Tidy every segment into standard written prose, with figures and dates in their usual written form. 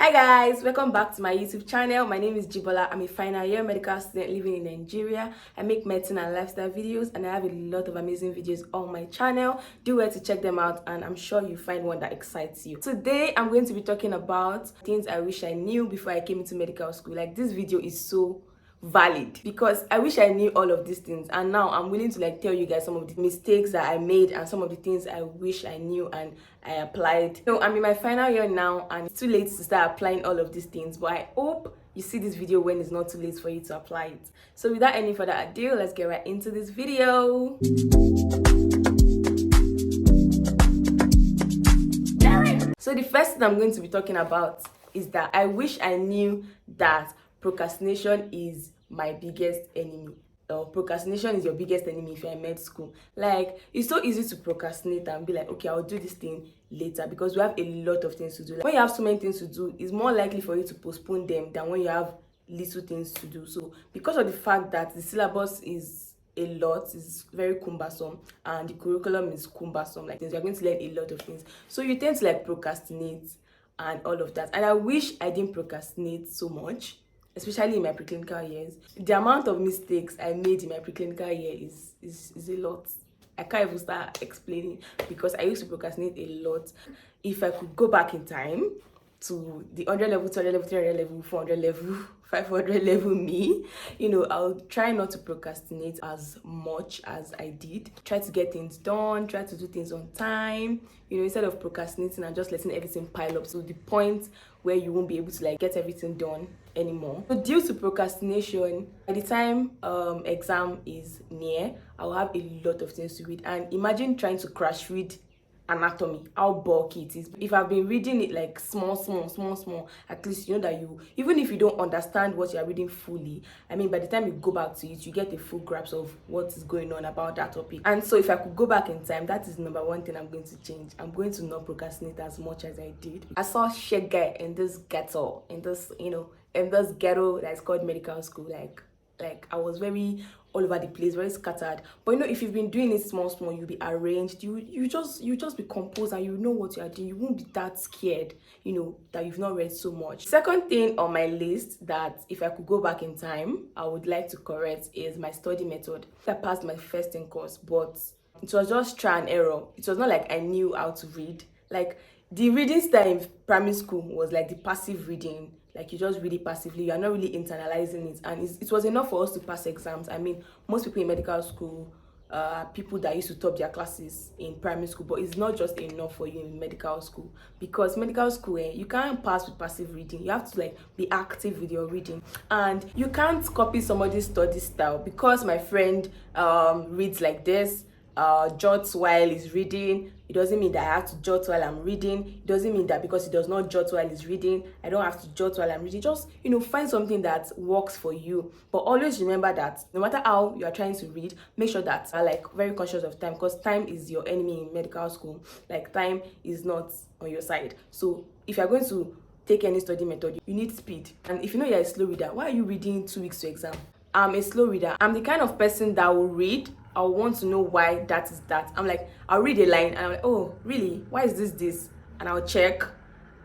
Hi guys, welcome back to my YouTube channel. My name is Jibola. I'm a final year medical student living in Nigeria. I make medicine and lifestyle videos and I have a lot of amazing videos on my channel. Do well to check them out and I'm sure you find one that excites you. Today I'm going to be talking about things I wish I knew before I came into medical school. Like, this video is so valid because I wish I knew all of these things, and now I'm willing to tell you guys some of the mistakes that I made and some of the things I wish I knew and I applied. I'm in my final year now and it's too late to start applying all of these things, but I hope you see this video when it's not too late for you to apply it. So without any further ado, let's get right into this video. So the first thing I'm going to be talking about is that I wish I knew that procrastination is my biggest enemy. Procrastination is your biggest enemy if you're in med school. Like, it's so easy to procrastinate and be like, okay, I'll do this thing later, because we have a lot of things to do. Like, when you have so many things to do, it's more likely for you to postpone them than when you have little things to do. So because of the fact that the syllabus is a lot, is very cumbersome, and the curriculum is cumbersome, like you're going to learn a lot of things, so you tend to procrastinate and all of that. And I wish I didn't procrastinate so much, especially in my preclinical years. The amount of mistakes I made in my preclinical year is a lot. I can't even start explaining because I used to procrastinate a lot. If I could go back in time to the 100 level, 200 level, 300 level, 400 level, 500 level me, I'll try not to procrastinate as much as I did. Try to get things done, try to do things on time, instead of procrastinating and just letting everything pile up to the point where you won't be able to get everything done anymore. So due to procrastination, by the time exam is near, I'll have a lot of things to read. And imagine trying to crash read anatomy, how bulky it is. If I've been reading it small, at least you know that even if you don't understand what you're reading fully, by the time you go back to it, you get a full grasp of what is going on about that topic. And so if I could go back in time, that is number one thing I'm going to change. I'm going to not procrastinate as much as I did. I saw shit guy in this ghetto, in this ghetto that's called medical school. Like I was very all over the place, very scattered. But if you've been doing it small, you'll be arranged. You just be composed and you know what you are doing. You won't be that scared, that you've not read so much. Second thing on my list that if I could go back in time, I would like to correct is my study method. I passed my first in course, but it was just try and error. It was not like I knew how to read. Like, the reading style in primary school was like the passive reading. Like, you just read it passively, you are not really internalizing it, and it was enough for us to pass exams. Most people in medical school people that used to top their classes in primary school, but it's not just enough for you in medical school, because medical school, you can't pass with passive reading. You have to be active with your reading, and you can't copy somebody's study style. Because my friend reads like this, jots while he's reading, it doesn't mean that I have to jot while I'm reading. It doesn't mean that because he does not jot while he's reading, I don't have to jot while I'm reading. Just find something that works for you, but always remember that no matter how you are trying to read, make sure that you are very conscious of time, because time is your enemy in medical school. Time is not on your side. So if you're going to take any study method, you need speed. And if you're a slow reader, why are you reading 2 weeks to exam? I'm a slow reader. I'm the kind of person that will read, I want to know why that is that. I'll read a line and I'm like, oh really, why is this, and I'll check.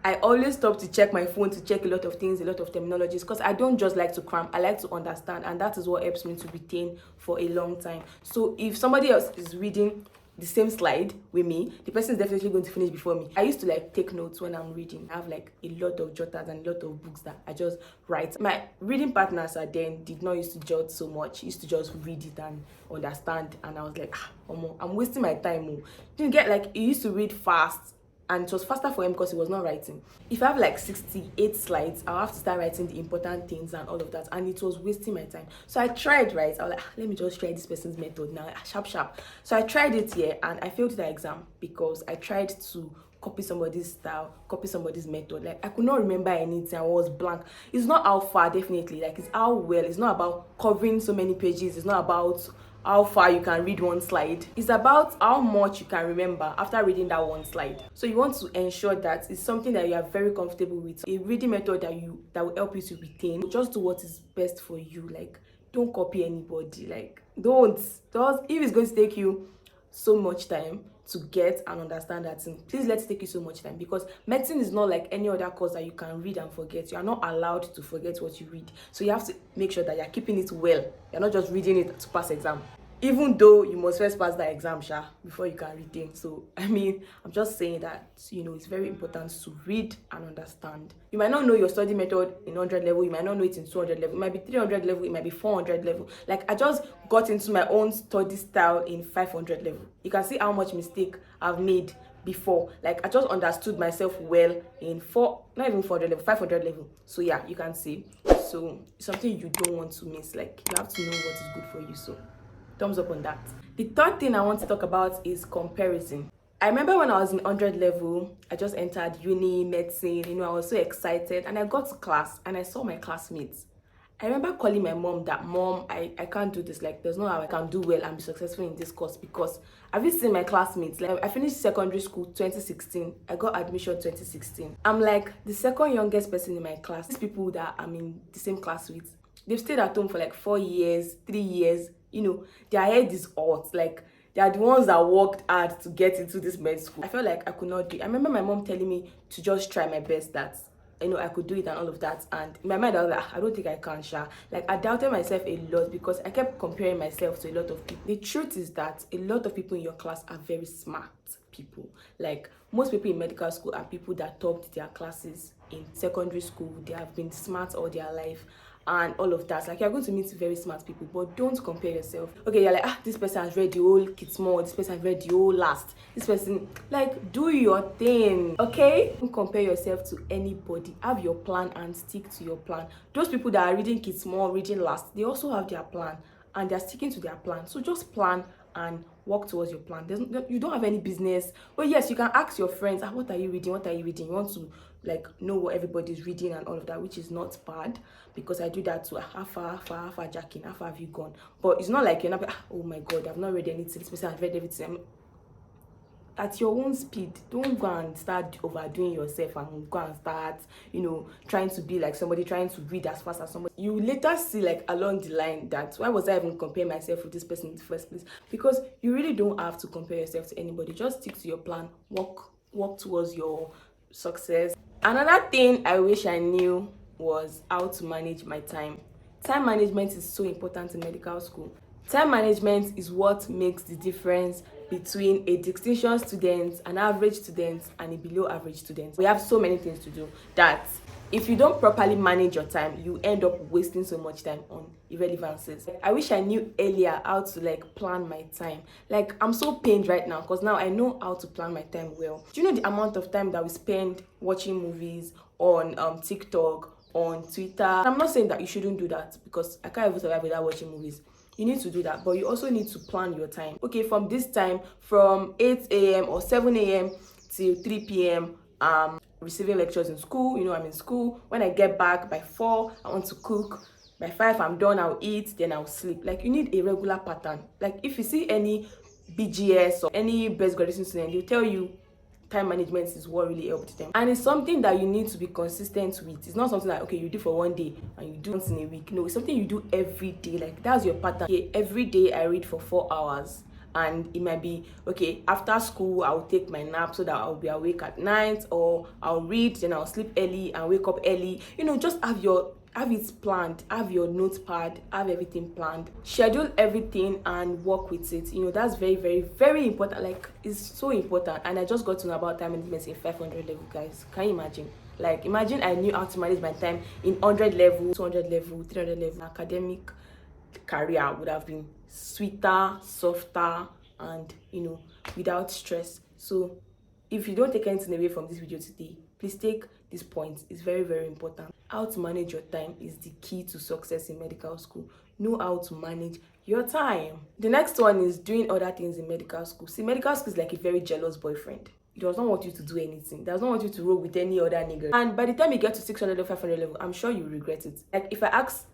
I always stop to check my phone to check a lot of things, a lot of terminologies, because I don't just like to cram, I like to understand, and that is what helps me to retain for a long time. So if somebody else is reading the same slide with me, the person is definitely going to finish before me. I used to take notes when I'm reading. I have a lot of jotters and a lot of books that I just write. My reading partners did not used to jot so much, used to just read it and understand, and I was like, I'm wasting my time. Didn't get he used to read fast, and it was faster for him because he was not writing. If I have 68 slides, I'll have to start writing the important things and all of that, and it was wasting my time. So I tried, right? I was like, let me just try this person's method now, sharp. So I tried it here and I failed that exam because I tried to copy somebody's style, copy somebody's method. I could not remember anything. I was blank. It's not how far, definitely. It's how well. It's not about covering so many pages. It's not about how far you can read one slide. It's about how much you can remember after reading that one slide. So you want to ensure that it's something that you are very comfortable with, a reading method that will help you to retain. Just do what is best for you. Don't copy anybody. Don't. If it's going to take you so much time, to get and understand that thing, please let it take you so much time, because medicine is not like any other course that you can read and forget. You are not allowed to forget what you read, so you have to make sure that you're keeping it well. You're not just reading it to pass exam, even though you must first pass that exam before you can retain. So I mean, I'm just saying that, it's very important to read and understand. You might not know your study method in 100 level, you might not know it in 200 level, it might be 300 level, it might be 400 level. Like, I just got into my own study style in 500 level. You can see how much mistake I've made before. Like, I just understood myself well in not even 400 level, 500 level. So yeah, you can see. So it's something you don't want to miss. Like, you have to know what is good for you. So thumbs up on that. The third thing I want to talk about is comparison. I remember when I was in 100 level, I just entered uni, medicine, I was so excited, and I got to class and I saw my classmates. I remember calling my mom that, Mom, I can't do this. Like, there's no how I can do well and be successful in this course, because have you seen my classmates? Like, I finished secondary school 2016. I got admission 2016. I'm like the second youngest person in my class. These people that I'm in the same class with, they've stayed at home for like 4 years, 3 years. Their head is hot. Like, they are the ones that worked hard to get into this med school. I felt like I could not do it. I remember my mom telling me to just try my best, that I could do it and all of that. And in my mind, I was like, I don't think I can, Sha. Like, I doubted myself a lot because I kept comparing myself to a lot of people. The truth is that a lot of people in your class are very smart people. Like, most people in medical school are people that topped their classes in secondary school. They have been smart all their life and all of that. Like, you're going to meet very smart people, but don't compare yourself. Okay, you're like, this person has read the whole Kitsmore, this person has read the whole Last, this person, like, do your thing, okay? Don't compare yourself to anybody. Have your plan and stick to your plan. Those people that are reading Kitsmore, reading Last, they also have their plan and they're sticking to their plan. So just plan and work towards your plan. You don't have any business. But yes, you can ask your friends, what are you reading? What are you reading? You want to like know what everybody's reading and all of that, which is not bad, because I do that too. How far Jackie, how far have you gone? But it's not like you're not like, oh my god, I've not read anything, this person has read everything. At your own speed. Don't go and start overdoing yourself and go and start trying to be like somebody, trying to read as fast as somebody. You later see, like, along the line, that why was I even comparing myself with this person in the first place? Because you really don't have to compare yourself to anybody. Just stick to your plan, work towards your success. Another thing I wish I knew was how to manage my time. Time management is so important in medical school. Time management is what makes the difference between a distinction student, an average student, and a below average student. We have so many things to do that if you don't properly manage your time, you end up wasting so much time on irrelevances. I wish I knew earlier how to like plan my time. Like, I'm so pained right now because now I know how to plan my time well. Do you know the amount of time that we spend watching movies on TikTok, on Twitter? I'm not saying that you shouldn't do that, because I can't even survive without watching movies. You need to do that, but you also need to plan your time. Okay, from this time, from 8 a.m. or 7 a.m. till 3 p.m. Receiving lectures in school. I'm in school. When I get back by 4, I want to cook. By 5, I'm done. I'll eat, then I'll sleep. Like, you need a regular pattern. Like, if you see any BGS or any best graduation student, they'll tell you time management is what really helped them, and it's something that you need to be consistent with. It's not something that, okay, you do for one day and you do once in a week. No, it's something you do every day. Like, that's your pattern. Okay, every day I read for 4 hours, and it might be, okay, after school I'll take my nap so that I'll be awake at night, or I'll read, then I'll sleep early and wake up early. Just have it planned, have your notepad, have everything planned, schedule everything and work with it. That's very, very, very important. Like, it's so important. And I just got to know about time management in 500 level, guys. Can you imagine? Like, imagine I knew how to manage my time in 100 level, 200 level, 300 level. Academic career would have been sweeter, softer, and without stress. So if you don't take anything away from this video today, please take this point. It's very, very important. How to manage your time is the key to success in medical school. Know how to manage your time. The next one is doing other things in medical school. See, medical school is like a very jealous boyfriend. He does not want you to do anything. He does not want you to roll with any other nigga. And by the time you get to 600 level, 500 level, I'm sure you regret it. Like, if I ask,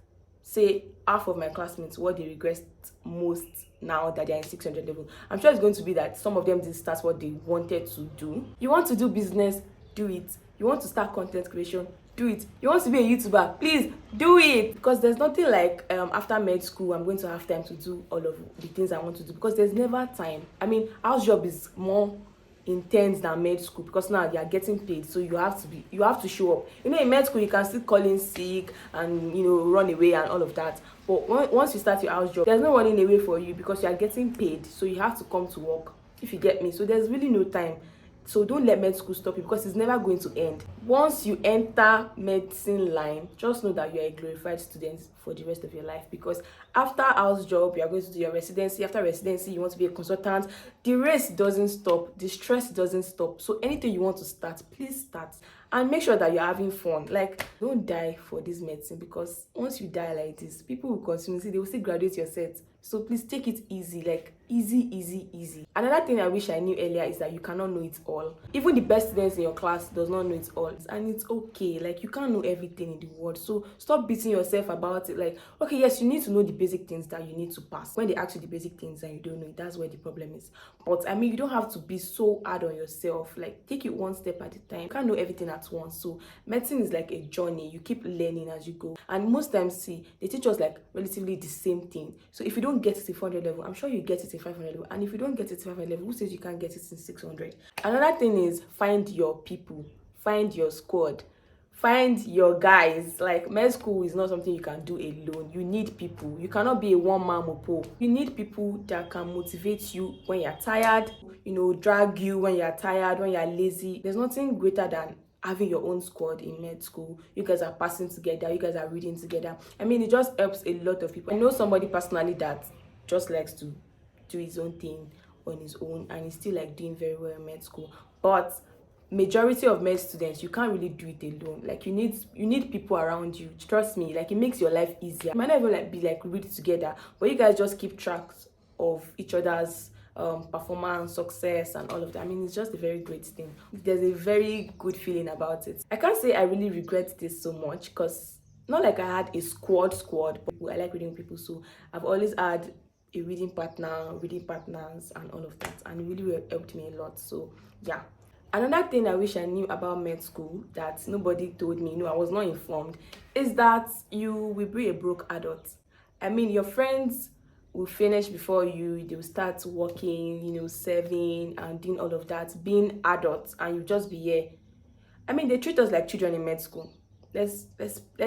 say, half of my classmates what they regret most now that they're in 600 level, I'm sure it's going to be that some of them didn't start what they wanted to do. You want to do business, do it. You want to start content creation, do it. You want to be a YouTuber, please do it, because there's nothing like after med school I'm going to have time to do all of the things I want to do, because there's never time. I mean, house job is more intense than med school, because now you are getting paid, so you have to show up. You know, in med school you can still call in sick and, you know, run away and all of that, but once you start your house job, there's no running away for you, because you are getting paid, so you have to come to work, if you get me. So there's really no time. So don't let med school stop you, because it's never going to end. Once you enter medicine line, just know that you're a glorified student for the rest of your life, because after house job you are going to do your residency. After residency you want to be a consultant. The race doesn't stop, the stress doesn't stop. So anything you want to start, please start, and make sure that you're having fun. Like, don't die for this medicine, because once you die like this, people will continue, see, they will still graduate your set. So please take it easy, like easy. Another thing I wish I knew earlier is that you cannot know it all. Even the best students in your class does not know it all, and it's okay. Like, you can't know everything in the world, so stop beating yourself about it. Like, okay, yes, you need to know the basic things that you need to pass. When they ask you the basic things and you don't know it, that's where the problem is. But I mean, you don't have to be so hard on yourself. Like, take it one step at a time. You can't know everything at once. So medicine is like a journey. You keep learning as you go, and most times, see, they teach us like relatively the same thing. So if you don't get it in 400 level, I'm sure you get it in 500 level, and if you don't get it in 500 level, who says you can't get it in 600? Another thing is, find your people, find your squad, find your guys. Like, med school is not something you can do alone. You need people. You cannot be a one-man mopo. You need people that can motivate you when you're tired, you know, drag you when you're tired, when you're lazy. There's nothing greater than having your own squad in med school. You guys are passing together, you guys are reading together. I mean, it just helps a lot of people. I know somebody personally that just likes to do his own thing on his own, and he's still like doing very well in med school. But majority of med students, you can't really do it alone. Like, you need people around you. Trust me, like, it makes your life easier. You might not even like be like read together, but you guys just keep track of each other's performance, success, and all of that. I mean, it's just a very great thing. There's a very good feeling about it. I can't say I really regret this so much, because not like I had a squad, but I like reading with people, so I've always had a reading partner, reading partners, and all of that, and it really helped me a lot. So yeah. Another thing I wish I knew about med school that nobody told me, I was not informed, is that you will be a broke adult. I mean, your friends will finish before you, they will start working, serving and doing all of that, being adults, and you just be here. I mean, they treat us like children in med school. Let's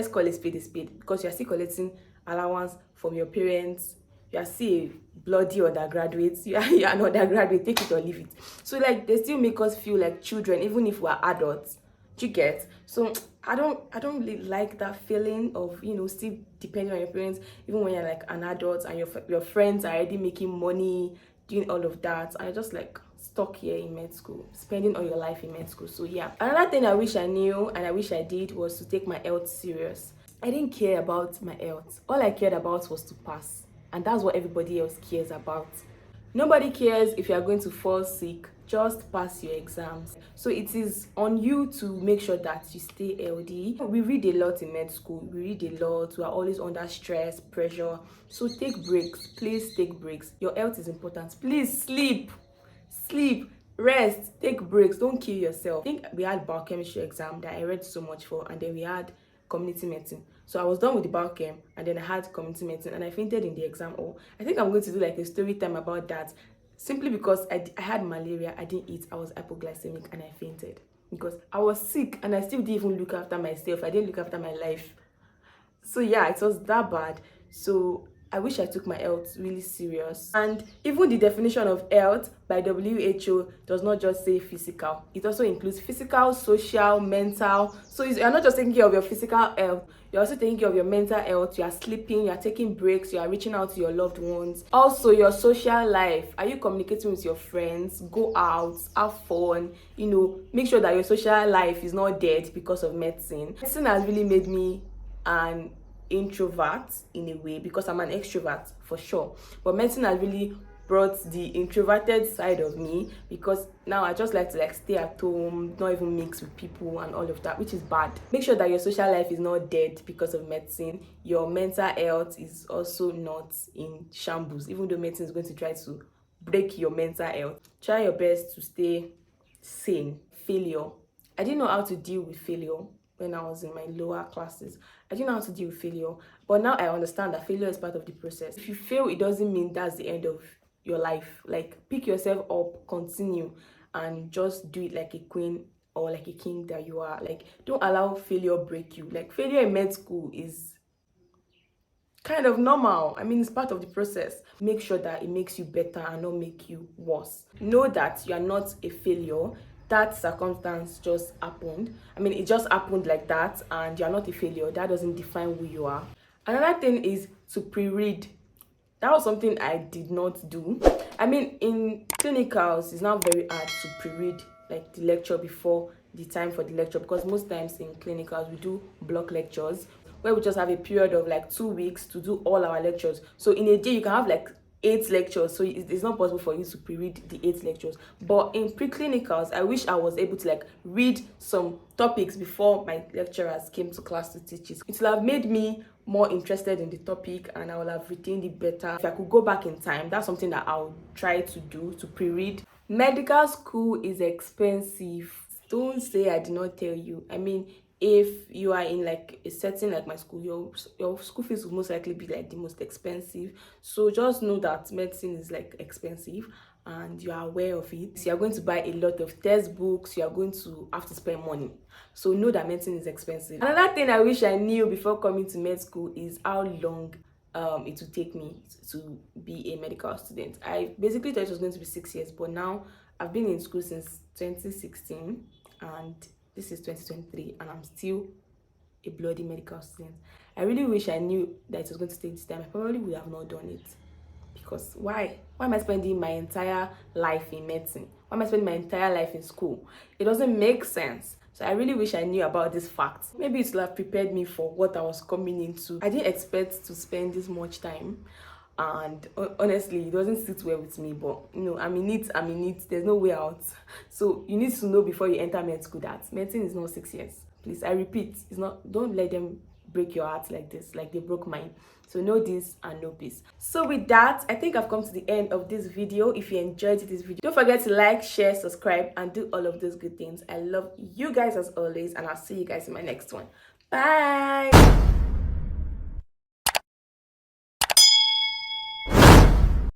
call it a spade, because you're still collecting allowance from your parents. You are still a bloody undergraduate. You are an undergraduate, take it or leave it. So like, they still make us feel like children even if we're adults. Do you get? So I don't really like that feeling of still depending on your parents, even when you're like an adult and your friends are already making money, doing all of that, and you're just like stuck here in med school, spending all your life in med school. So yeah. Another thing I wish I knew and I wish I did was to take my health serious. I didn't care about my health. All I cared about was to pass, and that's what everybody else cares about. Nobody cares if you are going to fall sick. Just pass your exams. So it is on you to make sure that you stay healthy. We read a lot in med school. We read a lot. We are always under stress, pressure. So take breaks. Please take breaks. Your health is important. Please sleep, rest, take breaks. Don't kill yourself. I think we had biochemistry exam that I read so much for, and then we had community medicine. So I was done with the biochem, and then I had community medicine, and I fainted in the exam. Or I think I'm going to do like a story time about that, simply because I had malaria. I didn't eat. I was hypoglycemic and I fainted because I was sick, and I still didn't even look after myself. I didn't look after my life. So yeah, it was that bad. So I wish I took my health really serious. And even the definition of health by WHO does not just say physical. It also includes physical, social, mental. So you're not just taking care of your physical health, you're also taking care of your mental health. You are sleeping, you are taking breaks, you are reaching out to your loved ones. Also, your social life. Are you communicating with your friends? Go out, have fun, make sure that your social life is not dead because of medicine. Medicine has really made me an introvert in a way, because I'm an extrovert for sure, but medicine has really brought the introverted side of me, because now I just like to stay at home, not even mix with people and all of that, which is bad. Make sure that your social life is not dead because of medicine. Your mental health is also not in shambles, even though medicine is going to try to break your mental health. Try your best to stay sane. Failure. I didn't know how to deal with failure when I was in my lower classes. I didn't know how to deal with failure, but now I understand that failure is part of the process. If you fail, it doesn't mean that's the end of your life. Like, pick yourself up, continue, and just do it like a queen or like a king that you are. Like, don't allow failure break you. Like, failure in med school is kind of normal. I mean, it's part of the process. Make sure that it makes you better and not make you worse. Know that you are not a failure. That circumstance just happened. I mean, it just happened like that, and you are not a failure. That doesn't define who you are. Another thing is to pre-read. That was something I did not do. I mean, in clinicals, it's now very hard to pre-read like the lecture before the time for the lecture, because most times in clinicals we do block lectures where we just have a period of like 2 weeks to do all our lectures. So in a day you can have like 8 lectures, so it's not possible for you to pre-read the 8 lectures. But in pre-clinicals, I wish I was able to like read some topics before my lecturers came to class to teach it. It will have made me more interested in the topic, and I will have retained it better. If I could go back in time, that's something that I'll try to do, to pre-read. Medical school is expensive. Don't say I did not tell you. I mean, if you are in like a setting like my school, your school fees will most likely be like the most expensive. So just know that medicine is like expensive, and you are aware of it. So you're going to buy a lot of textbooks, you are going to have to spend money. So know that medicine is expensive. Another thing I wish I knew before coming to med school is how long it would take me to be a medical student. I basically thought it was going to be 6 years, but now I've been in school since 2016, and this is 2023, and I'm still a bloody medical student. I really wish I knew that it was going to take this time. I probably would have not done it. Because why am I spending my entire life in medicine? Why am I spending my entire life in school? It doesn't make sense. So I really wish I knew about this fact. Maybe it would have prepared me for what I was coming into. I didn't expect to spend this much time, and honestly it doesn't sit well with me, but you know, I'm in it, there's no way out. So you need to know before you enter med school that medicine is not 6 years. Please, I repeat, it's not. Don't let them break your heart like this, like they broke mine. So know this and know peace. So with that, I think I've come to the end of this video. If you enjoyed this video, don't forget to like, share, subscribe, and do all of those good things. I love you guys as always, and I'll see you guys in my next one. Bye.